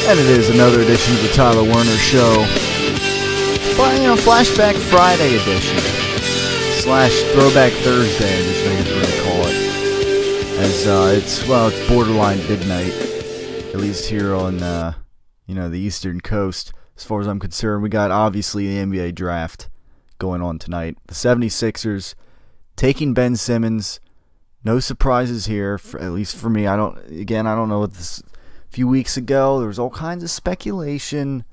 And it is another edition of the Tyler Werner Show. Flashback Friday edition. / Throwback Thursday edition, I guess we're going to call it. As it's borderline midnight, at least here on the Eastern Coast. As far as I'm concerned, we got obviously the NBA draft going on tonight. The 76ers taking Ben Simmons. No surprises here, at least for me. I don't know what this. A few weeks ago, there was all kinds of speculation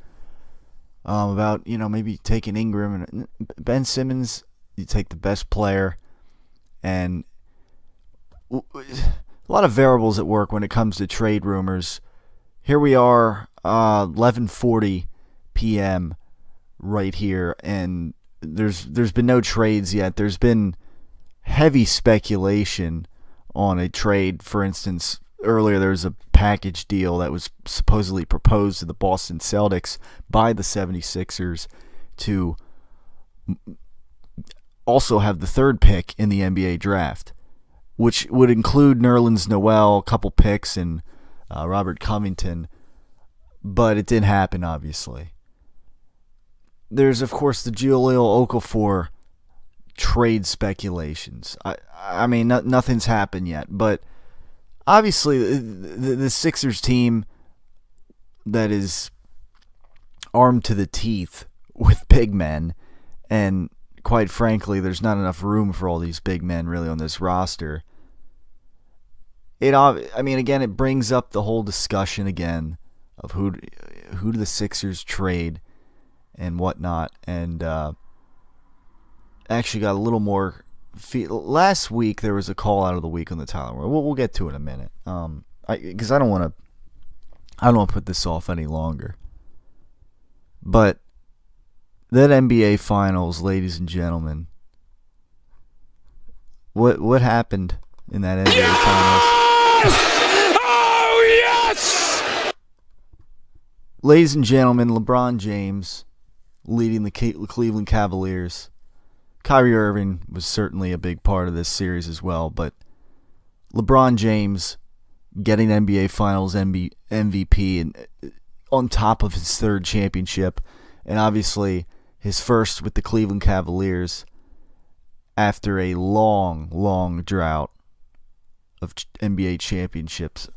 about, maybe taking Ingram and Ben Simmons. You take the best player, and a lot of variables at work when it comes to trade rumors. Here we are, 11:40 p.m. right here, and there's been no trades yet. There's been heavy speculation on a trade. For instance, earlier there was a package deal that was supposedly proposed to the Boston Celtics by the 76ers to also have the third pick in the NBA draft, which would include Nerlens Noel, a couple picks, and Robert Covington, but it didn't happen, obviously. There's, of course, the Jahlil Okafor trade speculations. I mean, nothing's happened yet, but obviously, the Sixers team that is armed to the teeth with big men, and quite frankly, there's not enough room for all these big men really on this roster. It brings up the whole discussion again of who do the Sixers trade and whatnot, and actually got a little more. Last week there was a call out of the week on the Tyler. We'll get to it in a minute. Because I don't want to put this off any longer. But that NBA Finals, ladies and gentlemen. What happened in that NBA Finals? Oh yes! Ladies and gentlemen, LeBron James leading the Cleveland Cavaliers. Kyrie Irving was certainly a big part of this series as well, but LeBron James getting NBA Finals MVP and on top of his third championship, and obviously his first with the Cleveland Cavaliers after a long drought of NBA championships,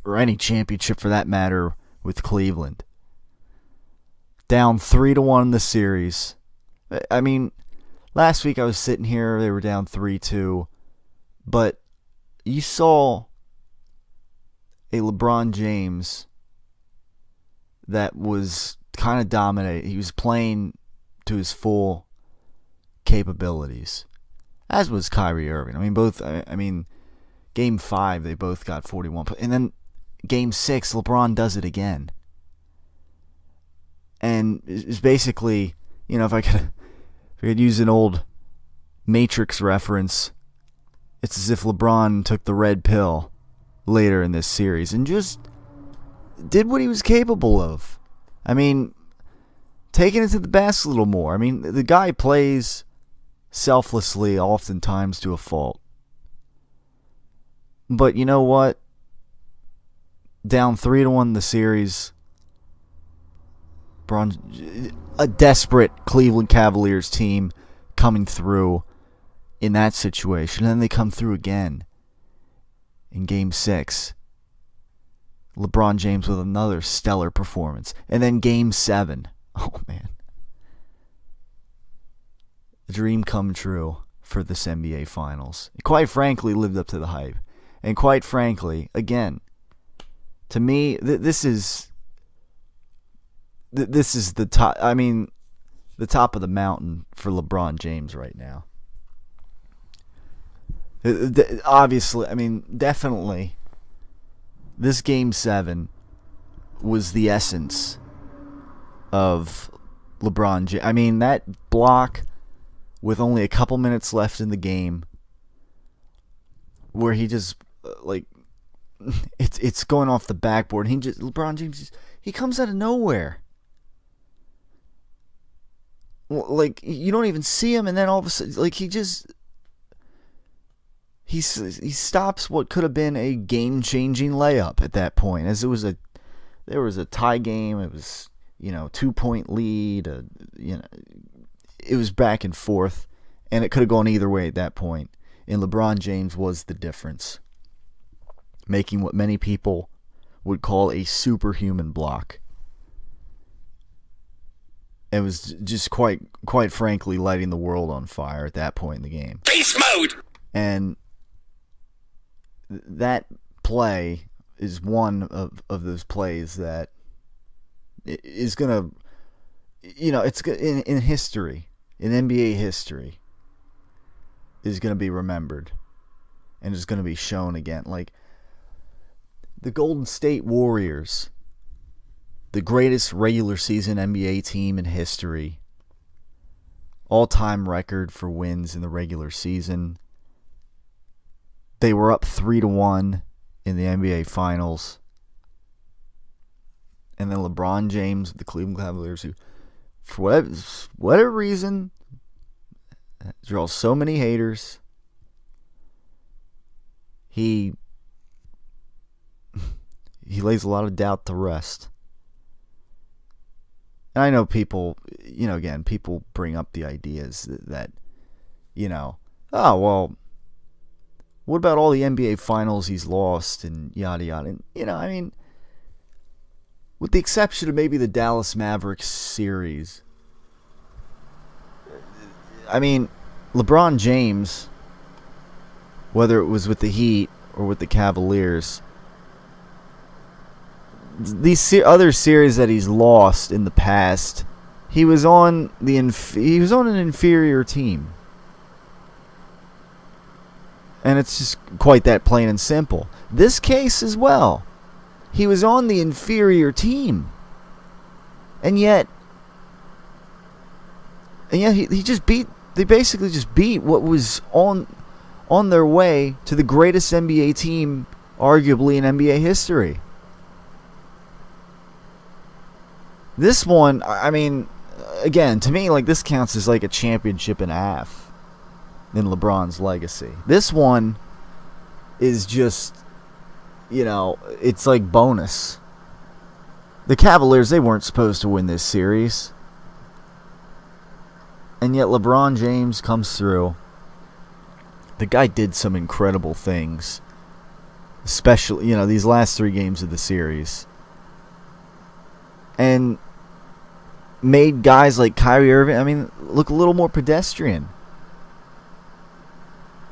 or any championship for that matter, with Cleveland. Down 3-1 in the series. I mean, last week I was sitting here, they were down 3-2, but you saw a LeBron James that was kind of dominating. He was playing to his full capabilities, as was Kyrie Irving. I mean, Game 5, they both got 41, and then Game 6, LeBron does it again. And it's basically, if I could use an old Matrix reference, it's as if LeBron took the red pill later in this series and just did what he was capable of. I mean, taking it to the basket a little more. I mean, the guy plays selflessly oftentimes to a fault. But you know what? Down 3-1 in the series, a desperate Cleveland Cavaliers team coming through in that situation. And then they come through again in Game 6. LeBron James with another stellar performance. And then Game 7. Oh, man. A dream come true for this NBA Finals. It quite frankly lived up to the hype. And quite frankly, again, to me, this is the top. I mean, the top of the mountain for LeBron James right now. Obviously, I mean, definitely, this Game 7 was the essence of LeBron James. I mean, that block with only a couple minutes left in the game, where he just it's going off the backboard. LeBron James, he comes out of nowhere. Like, you don't even see him, and then all of a sudden, like, he just he stops what could have been a game-changing layup at that point, as there was a tie game. It was 2-point lead. It was back and forth, and it could have gone either way at that point. And LeBron James was the difference, making what many people would call a superhuman block. It was just quite frankly lighting the world on fire at that point in the game. Beast mode! And that play is one of those plays that is going to, it's in history, in NBA history, is going to be remembered and is going to be shown again. Like the Golden State Warriors, the greatest regular season NBA team in history, all-time record for wins in the regular season. They were up 3-1 in the NBA Finals. And then LeBron James of the Cleveland Cavaliers, who, for whatever reason, draws so many haters, he lays a lot of doubt to rest. And I know people, again, people bring up the ideas that oh, well, what about all the NBA Finals he's lost and yada yada. And, with the exception of maybe the Dallas Mavericks series, LeBron James, whether it was with the Heat or with the Cavaliers, these other series that he's lost in the past, he was on an inferior team. And it's just quite that plain and simple. This case as well. He was on the inferior team. And yet they basically just beat what was on their way to the greatest NBA team arguably in NBA history. This one, again, to me, this counts as like a championship and a half in LeBron's legacy. This one is just, it's like bonus. The Cavaliers, they weren't supposed to win this series. And yet LeBron James comes through. The guy did some incredible things. Especially, these last 3 games of the series. And made guys like Kyrie Irving, look a little more pedestrian.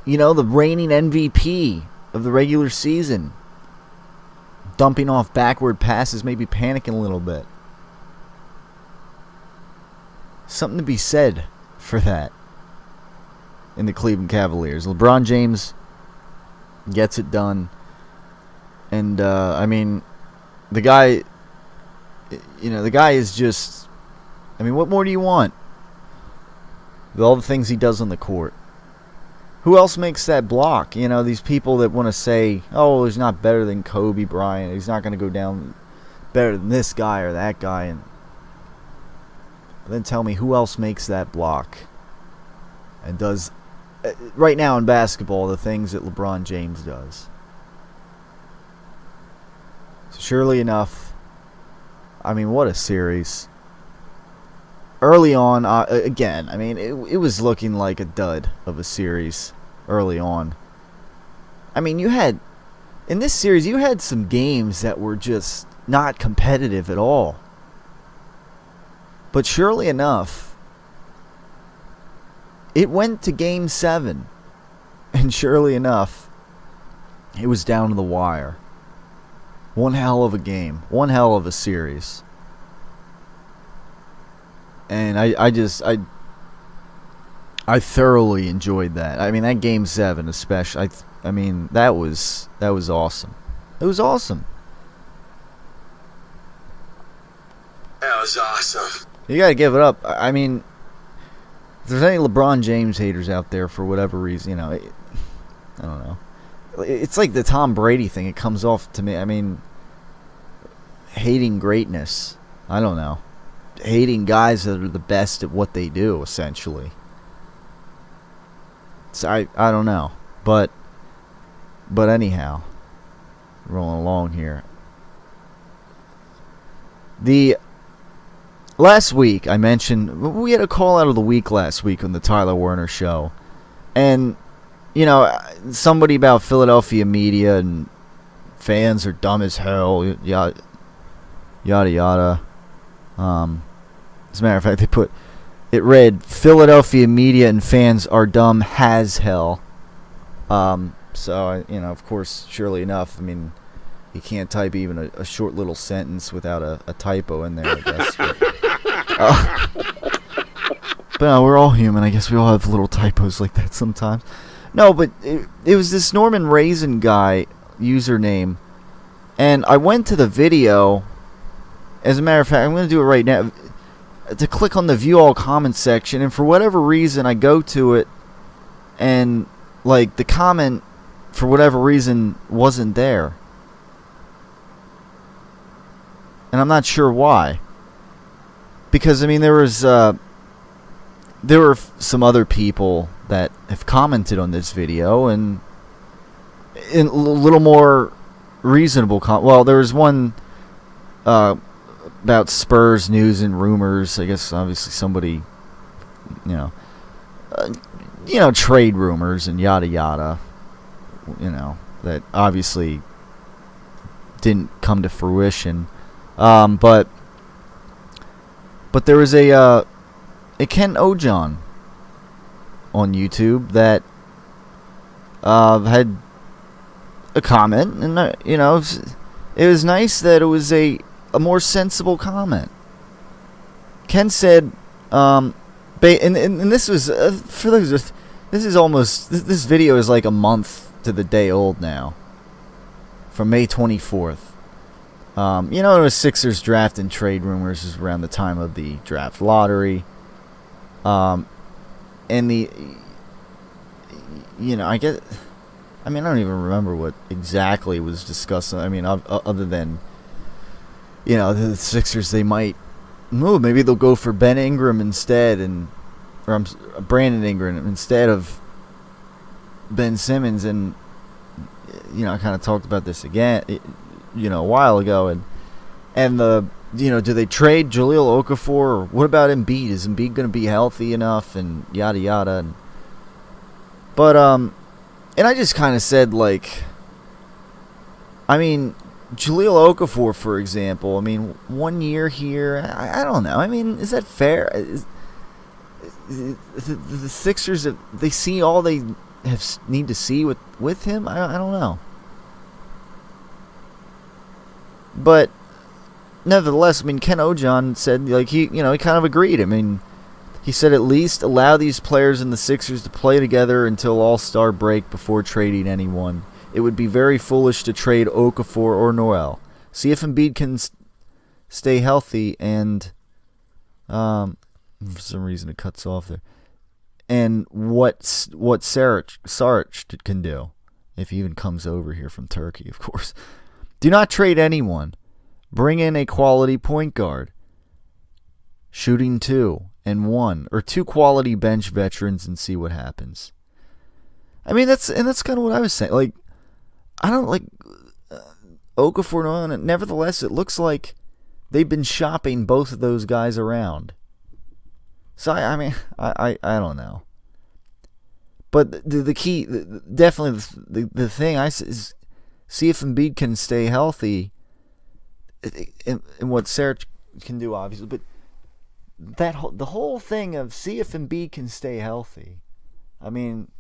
The reigning MVP of the regular season, dumping off backward passes, maybe panicking a little bit. Something to be said for that in the Cleveland Cavaliers. LeBron James gets it done. And, the guy, the guy is just, what more do you want? With all the things he does on the court. Who else makes that block? These people that want to say, oh, he's not better than Kobe Bryant. He's not going to go down better than this guy or that guy. And then tell me who else makes that block and does, right now in basketball, the things that LeBron James does. So surely enough, what a series. Early on, again, it was looking like a dud of a series early on. In this series, you had some games that were just not competitive at all. But surely enough, it went to Game 7. And surely enough, it was down to the wire. One hell of a game. One hell of a series. And I thoroughly enjoyed that. That Game 7 especially. That was awesome. It was awesome. That was awesome. You gotta give it up. If there's any LeBron James haters out there for whatever reason, I don't know. It's like the Tom Brady thing. It comes off to me. Hating greatness. I don't know. Hating guys that are the best at what they do, essentially. So I don't know. But But anyhow, rolling along here. Last week, I mentioned we had a call out of the week last week on the Tyler Werner show. And, somebody about Philadelphia media and fans are dumb as hell, yada, yada. As a matter of fact, it read, Philadelphia media and fans are dumb as hell. So, of course, surely enough, you can't type even a short little sentence without a typo in there, I guess. But no, we're all human. I guess we all have little typos like that sometimes. No, but it was this Norman Raisin guy username, and I went to the video. As a matter of fact, I'm going to do it right now. To click on the view all comments section, and for whatever reason, I go to it, and the comment, for whatever reason, wasn't there. And I'm not sure why. Because, there were some other people that have commented on this video, and in a little more reasonable well, there was one about Spurs news and rumors. I guess obviously somebody, trade rumors and yada yada, that obviously didn't come to fruition. But there was a Ken Ojon on YouTube that had a comment, and it was nice that it was a more sensible comment. Ken said, and this was for those. This is almost this video is like a month to the day old now, from May 24th. It was Sixers draft and trade rumors is around the time of the draft lottery. And I guess, I don't even remember what exactly was discussed. Other than, the Sixers, they might move. Maybe they'll go for Ben Ingram instead, or Brandon Ingram instead of Ben Simmons. And, I kind of talked about this again, a while ago. And do they trade Jahlil Okafor, or what about Embiid? Is Embiid going to be healthy enough, and yada yada? But and I just kind of said, Jahlil Okafor, for example. 1 year here, I don't know. Is that fair? The Sixers, they see all they need to see with him? I don't know. But nevertheless, Ken Ojon said, he kind of agreed. He said at least allow these players in the Sixers to play together until All-Star break before trading anyone. It would be very foolish to trade Okafor or Noel. See if Embiid can stay healthy and, for some reason it cuts off there. And what Saric can do, if he even comes over here from Turkey, of course. Do not trade anyone. Bring in a quality point guard. Shooting 2 and 1, or 2 quality bench veterans, and see what happens. That's kind of what I was saying. I don't like Okafor, and nevertheless, it looks like they've been shopping both of those guys around. So I don't know. But the key, definitely the thing is see if Embiid can stay healthy. And what Saric can do, obviously, but the whole thing of see if Embiid can stay healthy. I don't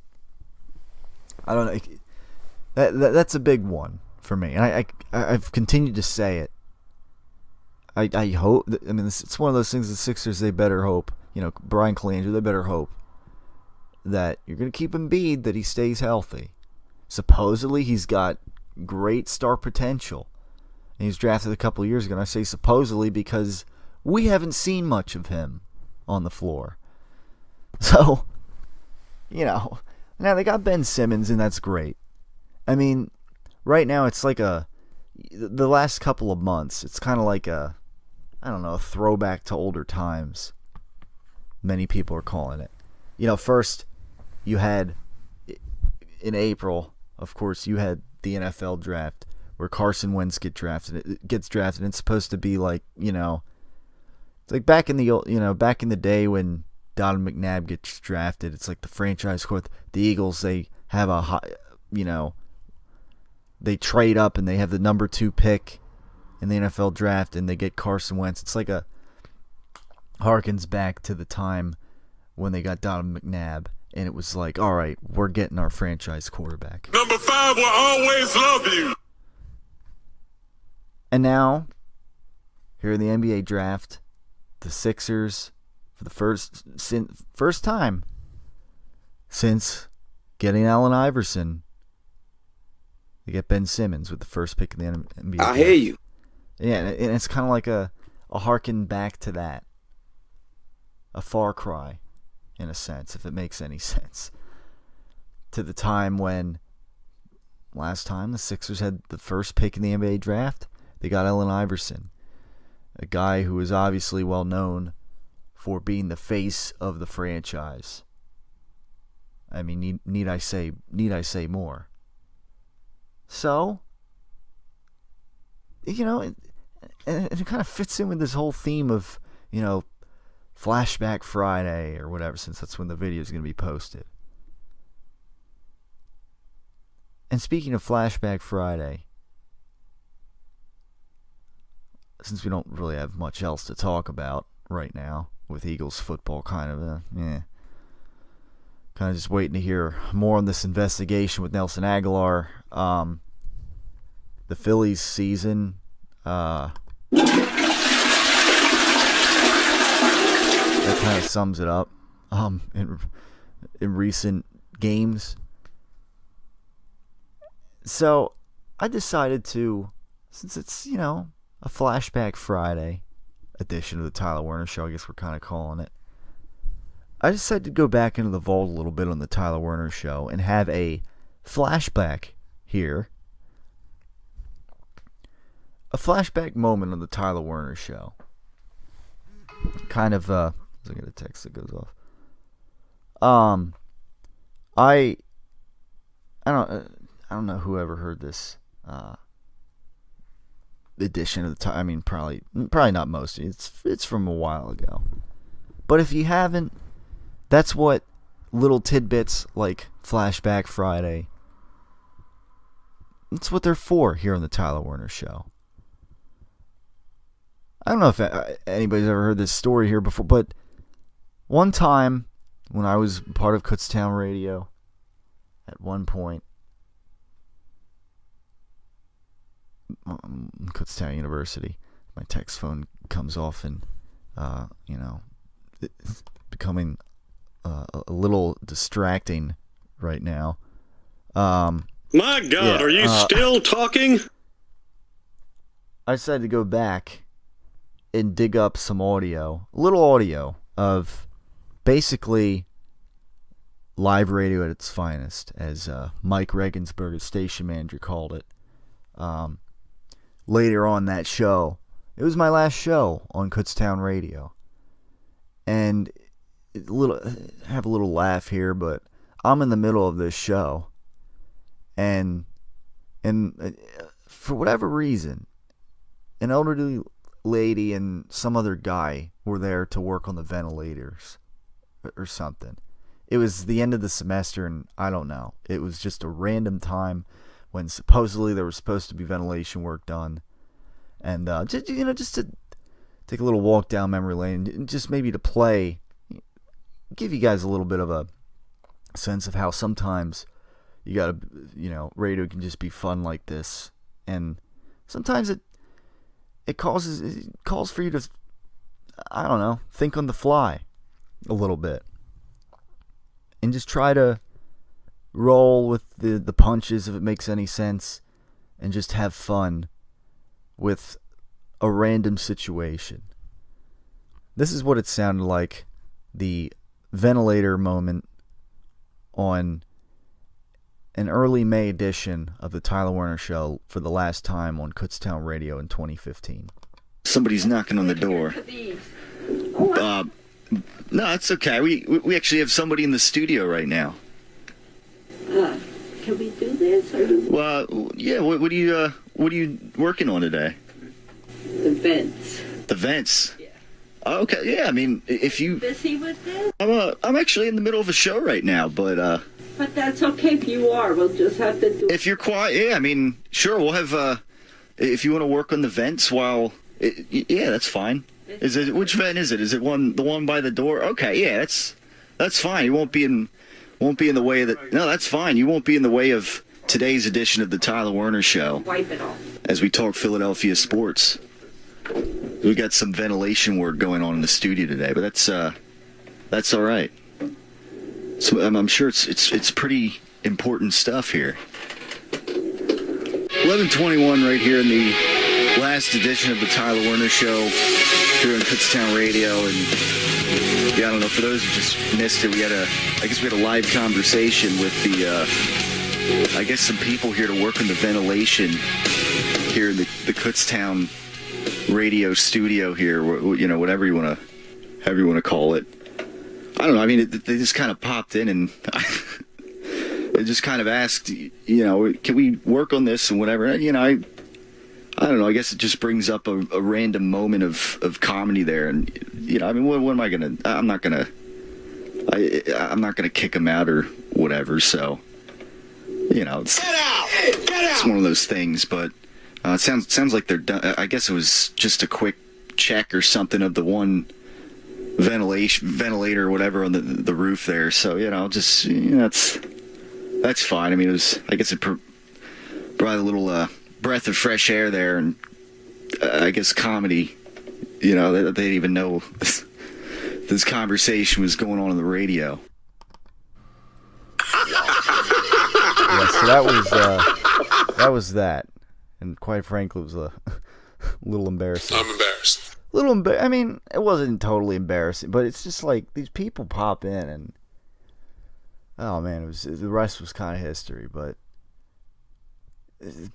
know. That's a big one for me, and I've continued to say it. I hope. It's one of those things. The Sixers, they better hope. Brian Colangelo, they better hope that you're going to keep Embiid, that he stays healthy. Supposedly, he's got great star potential. And he was drafted a couple of years ago. And I say supposedly because we haven't seen much of him on the floor. So, now they got Ben Simmons, and that's great. Right now it's like the last couple of months, it's kind of like a throwback to older times. Many people are calling it. First you had in April, of course, you had the NFL draft where Carson Wentz gets drafted. And it's supposed to be like, it's like back in the day when Donovan McNabb gets drafted. It's like the franchise court. The Eagles, they have a high, they trade up and they have the number 2 pick in the NFL draft and they get Carson Wentz. It's like harkens back to the time when they got Donovan McNabb, and it was like, all right, we're getting our franchise quarterback. Number 5 will always love you. And now, here in the NBA draft, the Sixers, for the first time since getting Allen Iverson, they get Ben Simmons with the first pick in the NBA draft. I hear you. Yeah, and it's kind of like a harken back to that. A far cry, in a sense, if it makes any sense. To the time when, last time, the Sixers had the first pick in the NBA draft, they got Allen Iverson, a guy who is obviously well known for being the face of the franchise. I mean, need I say more? So, it kind of fits in with this whole theme of, Flashback Friday or whatever, since that's when the video is going to be posted. And speaking of Flashback Friday, since we don't really have much else to talk about right now with Eagles football, kind of just waiting to hear more on this investigation with Nelson Aguilar. The Phillies season, that kind of sums it up in recent games. So I decided to, since it's, a Flashback Friday edition of the Tyler Werner Show, I guess we're kind of calling it, I decided to go back into the vault a little bit on the Tyler Werner Show and have a flashback here. A flashback moment on the Tyler Werner Show. Kind of, I get a text that goes off. I don't know whoever heard this edition of the I mean, probably not most. It's from a while ago. But if you haven't, that's what little tidbits like Flashback Friday, that's what they're for here on the Tyler Werner Show. I don't know if anybody's ever heard this story here before, but one time when I was part of Kutztown Radio, at one point, Kutztown University, my text phone comes off and, it's becoming a little distracting right now. My God, are you still talking? I decided to go back and dig up some audio, a little audio of basically live radio at its finest, as Mike Regensburg, station manager, called it. Later on that show, it was my last show on Kutztown Radio, and have a little laugh here, but I'm in the middle of this show, and for whatever reason, an elderly lady and some other guy were there to work on the ventilators or something. It was the end of the semester, and I don't know. It was just a random time when supposedly there was supposed to be ventilation work done, and just to take a little walk down memory lane, and just maybe to play, give you guys a little bit of a sense of how sometimes you gotta, radio can just be fun like this, and sometimes it calls for you to, I don't know, think on the fly a little bit, and just try to roll with the punches if it makes any sense, and just have fun with a random situation. This is what it sounded like, the ventilator moment on an early May edition of the Tyler Werner Show for the last time on Kutztown Radio in 2015. Somebody's knocking on the door. No, it's okay. We actually have somebody in the studio right now. Can we do this? Or do Well, yeah. What are you working on today? the vents? The vents. Yeah. Okay. Yeah. I mean, if you, Busy with this? I'm actually in the middle of a show right now, but But that's okay if you are. We'll just have to do if you're quiet, yeah. I mean, sure. We'll have. If you want to work on the vents while, yeah, that's fine. Is it which vent is it? Is it the one by the door? Okay. Yeah. That's fine. You won't be in the way of the. No, that's fine. You won't be in the way of today's edition of the Tyler Werner Show. wipe it off. As we talk Philadelphia sports. We got some ventilation work going on in the studio today, but that's all right. So I'm sure it's pretty important stuff here. 11:21 right here in the last edition of the Tyler Werner Show here on Kutztown Radio, and yeah, I don't know, for those who just missed it, we had a live conversation with some people here to work on the ventilation here in the Kutztown Radio studio here, whatever you want to call it. I don't know. I mean, they just kind of popped in and they just kind of asked, can we work on this and whatever. I don't know. I guess it just brings up a random moment of comedy there, and I mean, what am I gonna? I'm not gonna kick them out or whatever. So, it's one of those things. But it sounds like they're done. I guess it was just a quick check or something of the one ventilator or whatever on the roof there. So that's fine. I mean, I guess it brought a little breath of fresh air there, and I guess comedy. They didn't even know this conversation was going on the radio. Yeah, so that was that, and quite frankly, it was a little embarrassing. I'm embarrassed. I mean, it wasn't totally embarrassing, but it's just like these people pop in, and oh man, the rest was kind of history. But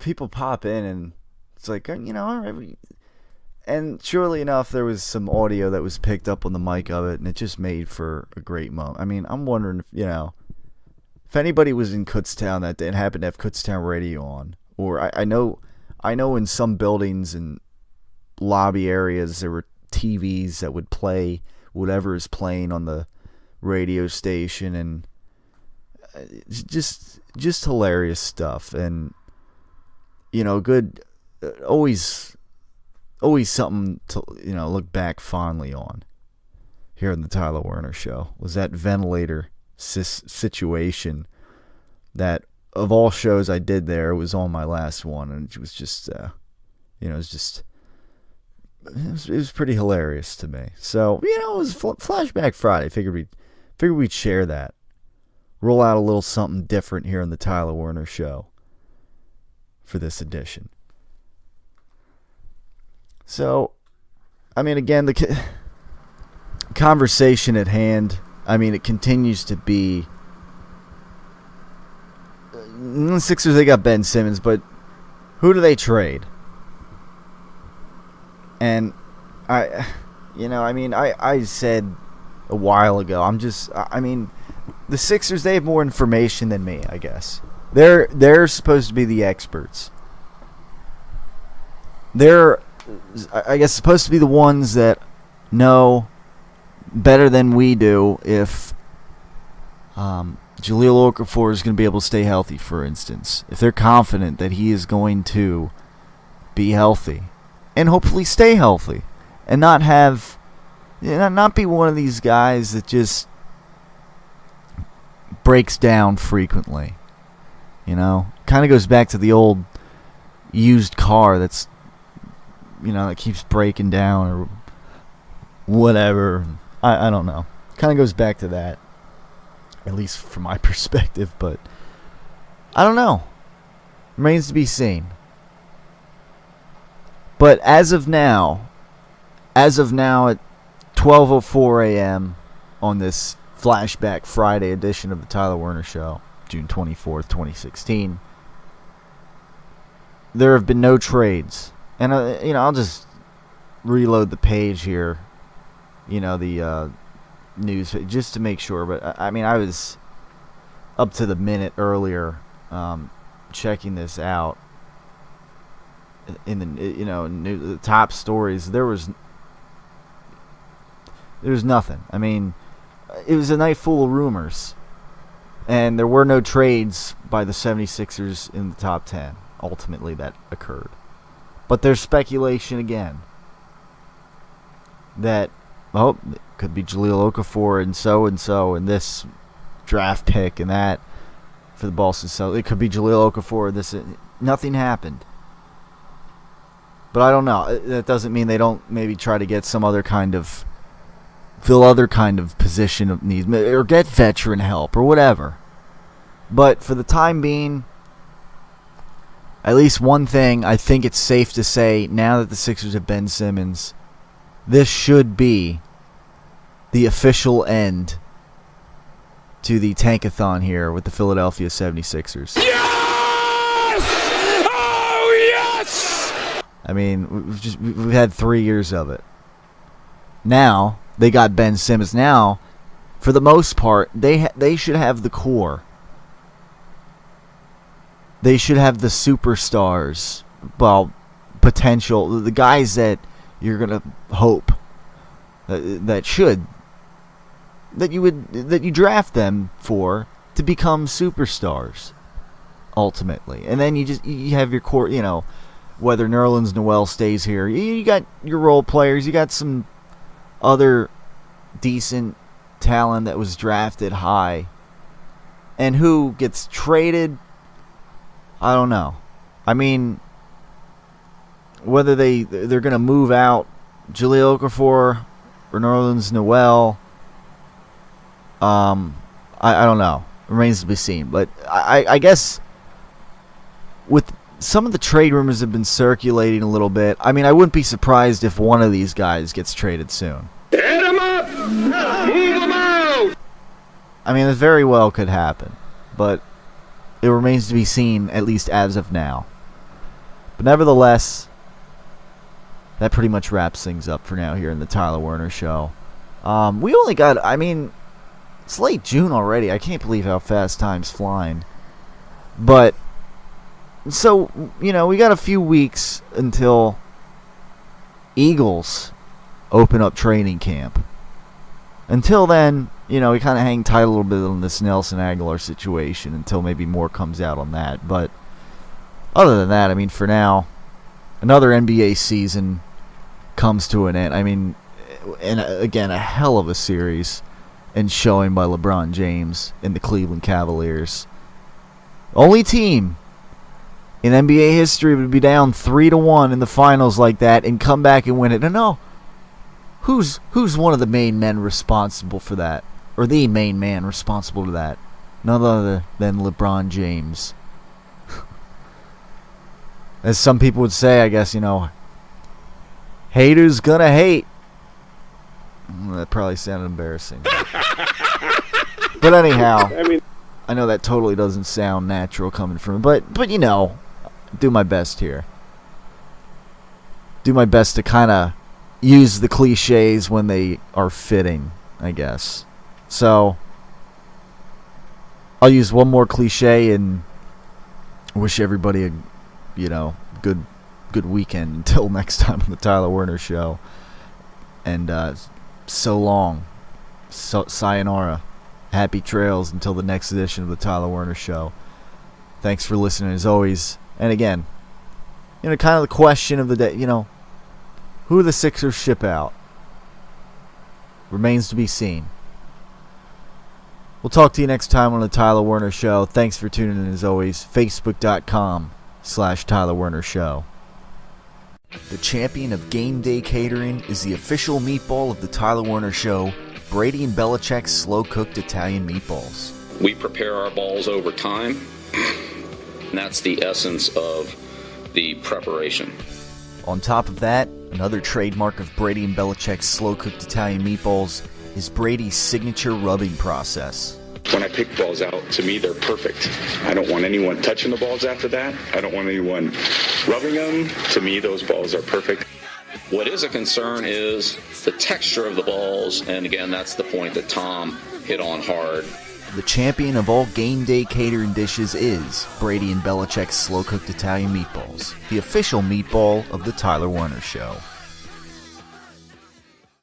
people pop in, and it's like, all right. And surely enough, there was some audio that was picked up on the mic of it, and it just made for a great moment. I mean, I'm wondering if anybody was in Kutztown that day and happened to have Kutztown Radio on, or I know in some buildings and lobby areas there were TVs that would play whatever is playing on the radio station, and just hilarious stuff, and good, always something to look back fondly on here in the Tyler Werner Show was that ventilator situation that of all shows I did there, it was on my last one, and it was just it was pretty hilarious to me. So, it was Flashback Friday. Figured we'd share that. Roll out a little something different here in the Tyler Werner Show for this edition. So, I mean, again, the conversation at hand, I mean, it continues to be the Sixers, they got Ben Simmons, but who do they trade? And I said a while ago, the Sixers, they have more information than me, I guess. They're supposed to be the experts. They're, I guess, supposed to be the ones that know better than we do if Jahlil Okafor is going to be able to stay healthy, for instance. If they're confident that he is going to be healthy and hopefully stay healthy and not be one of these guys that just breaks down frequently. Kind of goes back to the old used car that keeps breaking down or whatever. I don't know. Kind of goes back to that, at least from my perspective, but I don't know. Remains to be seen. But as of now at 12:04 a.m. on this Flashback Friday edition of the Tyler Werner Show, June 24th, 2016, there have been no trades. And, I'll just reload the page here, the news, just to make sure. But, I was up to the minute earlier checking this out in the top stories, there's nothing. I mean, it was a night full of rumors, and there were no trades by the 76ers in the top 10. Ultimately, that occurred. But there's speculation again that, it could be Jahlil Okafor and so, and this draft pick and that for the Boston Celtics. It could be Jahlil Okafor. Nothing happened. But I don't know. That doesn't mean they don't maybe try to get some other kind of position of need, or get veteran help or whatever. But for the time being, at least one thing, I think it's safe to say, now that the Sixers have Ben Simmons, this should be the official end to the tankathon here with the Philadelphia 76ers. Yes! Oh, yes! I mean, we've had 3 years of it. Now, they got Ben Simmons. Now, for the most part, they should have the core. They should have the superstars, potential, the guys that you're gonna hope that you draft them for to become superstars, ultimately. And then you have your core. Whether Nerlens Noel stays here, you got your role players. You got some other decent talent that was drafted high, and who gets traded, I don't know. I mean, whether they're going to move out Jahlil Okafor or Nerlens Noel, I don't know. Remains to be seen. But I guess with some of the trade rumors have been circulating a little bit. I mean, I wouldn't be surprised if one of these guys gets traded soon. Hit him up! Move him out! I mean, it very well could happen, but it remains to be seen, at least as of now. But nevertheless, that pretty much wraps things up for now here in the Tyler Werner Show. We only got, it's late June already. I can't believe how fast time's flying. But, so, we got a few weeks until Eagles open up training camp. Until then, we kind of hang tight a little bit on this Nelson Aguilar situation until maybe more comes out on that. But other than that, for now, another NBA season comes to an end. And again, a hell of a series and showing by LeBron James and the Cleveland Cavaliers. Only team in NBA history would be down 3-1 in the finals like that and come back and win it. No. Who's one of the main men responsible for that? Or the main man responsible to that? None other than LeBron James. As some people would say, I guess, haters gonna hate. That probably sounded embarrassing. But anyhow, I know that totally doesn't sound natural coming from me, but do my best here. Do my best to kind of use the cliches when they are fitting, I guess. So, I'll use one more cliche and wish everybody a, good weekend until next time on the Tyler Werner Show. And so long. Sayonara. Happy trails until the next edition of the Tyler Werner Show. Thanks for listening as always. And again, kind of the question of the day, who the Sixers ship out? Remains to be seen. We'll talk to you next time on the Tyler Werner Show. Thanks for tuning in as always. Facebook.com/Tyler Werner Show. The champion of game day catering is the official meatball of the Tyler Werner Show, Brady and Belichick's slow-cooked Italian meatballs. We prepare our balls over time, and that's the essence of the preparation. On top of that, another trademark of Brady and Belichick's slow-cooked Italian meatballs is Brady's signature rubbing process. When I pick balls out, to me, they're perfect. I don't want anyone touching the balls after that. I don't want anyone rubbing them. To me, those balls are perfect. What is a concern is the texture of the balls, and again, that's the point that Tom hit on hard. The champion of all game day catering dishes is Brady and Belichick's slow-cooked Italian meatballs, the official meatball of the Tyler Werner Show.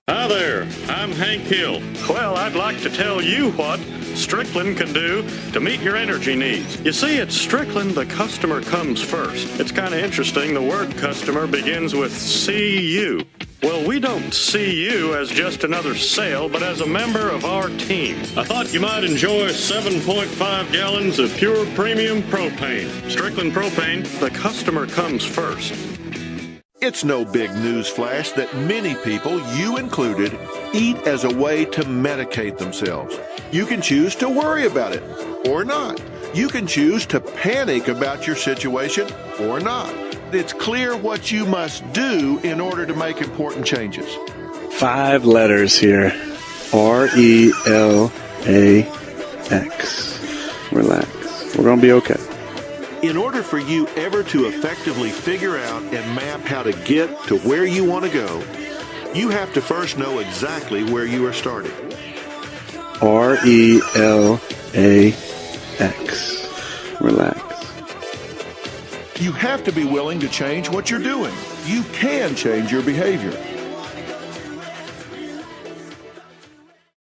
Hi there, I'm Hank Hill. Well, I'd like to tell you what Strickland can do to meet your energy needs. You see, at Strickland, the customer comes first. It's kind of interesting, the word customer begins with CU. Well, we don't see you as just another sale, but as a member of our team. I thought you might enjoy 7.5 gallons of pure premium propane. Strickland Propane, the customer comes first. It's no big news flash that many people, you included, eat as a way to medicate themselves. You can choose to worry about it or not. You can choose to panic about your situation or not. It's clear what you must do in order to make important changes. 5 letters here. RELAX. Relax. We're going to be okay. In order for you ever to effectively figure out and map how to get to where you want to go, you have to first know exactly where you are starting. RELAX. Relax. You have to be willing to change what you're doing. You can change your behavior.